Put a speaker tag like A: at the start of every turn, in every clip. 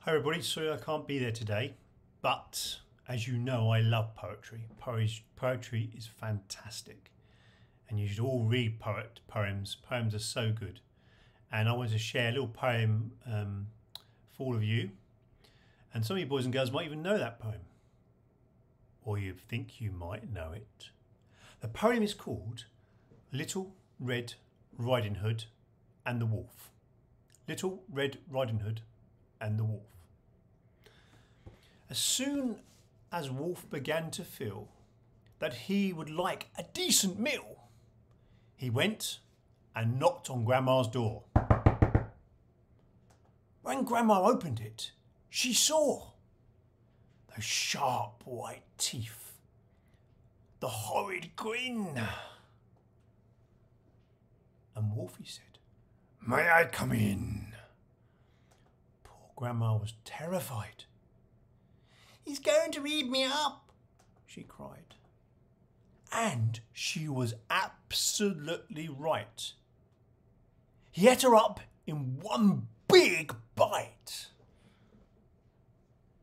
A: Hi everybody, sorry I can't be there today, but as you know I love poetry. Poetry is fantastic and you should all read poems. Poems are so good, and I wanted to share a little poem for all of you, and some of you boys and girls might even know that poem, or you think you might know it. The poem is called Little Red Riding Hood and the Wolf. Little Red Riding Hood and the Wolf. As soon as Wolf began to feel that he would like a decent meal, he went and knocked on Grandma's door. When Grandma opened it, she saw those sharp white teeth, the horrid grin. And Wolfie said, "May I come in?" Poor Grandma was terrified. "He's going to eat me up," she cried. And she was absolutely right. He ate her up in one big bite.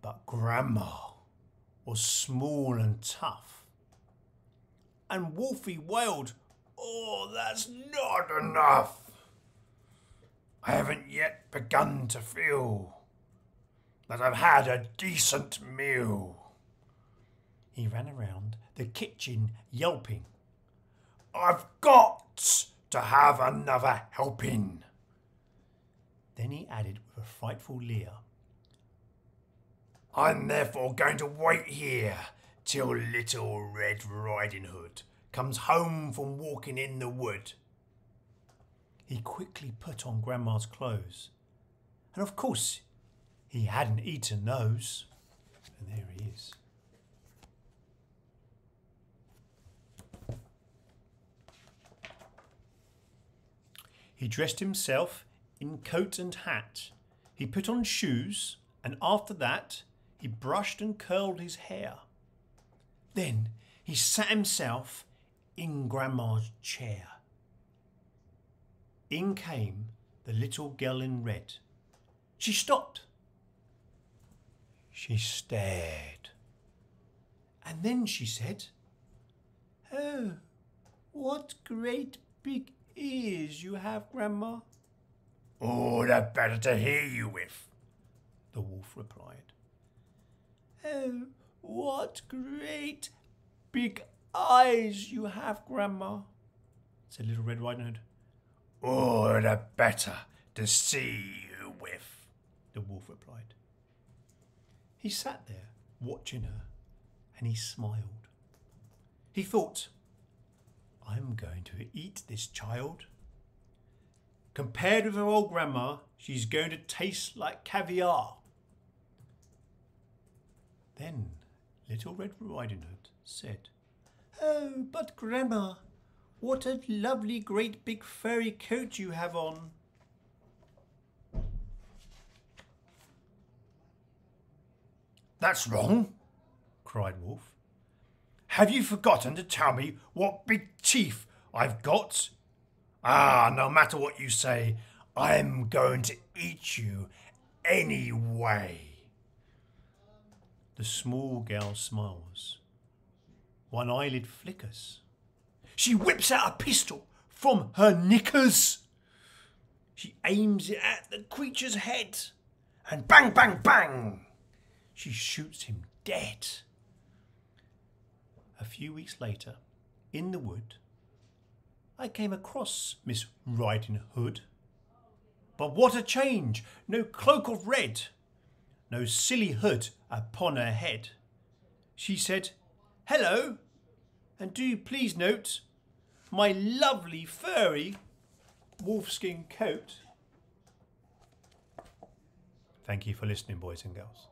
A: But Grandma was small and tough. And Wolfie wailed, "Oh, that's not enough. I haven't yet begun to feel that I've had a decent meal." He ran around the kitchen yelping, "I've got to have another helping." Then he added with a frightful leer, "I'm therefore going to wait here till Little Red Riding Hood comes home from walking in the wood." He quickly put on Grandma's clothes, and of course he hadn't eaten those. And there he is. He dressed himself in coat and hat. He put on shoes, and after that he brushed and curled his hair. Then he sat himself in Grandma's chair. In came the little girl in red. She stopped. She stared. And then she said, "Oh, what great big ears you have, Grandma." "All the better to hear you with," the wolf replied. "Oh, what great big eyes you have, Grandma," said Little Red Riding Hood. "All the better to see you with," the wolf replied. He sat there watching her, and he smiled. He thought, "I'm going to eat this child. Compared with her old Grandma, she's going to taste like caviar." Then Little Red Riding Hood said, "Oh, but Grandma, what a lovely great big furry coat you have on." "That's wrong," cried Wolf. "Have you forgotten to tell me what big teeth I've got? No matter what you say, I'm going to eat you anyway." The small girl smiles. One eyelid flickers. She whips out a pistol from her knickers. She aims it at the creature's head, and bang, bang, bang, she shoots him dead. A few weeks later, in the wood, I came across Miss Riding Hood. But what a change! No cloak of red, no silly hood upon her head. She said, "Hello, and do you please note my lovely furry wolfskin coat." Thank you for listening, boys and girls.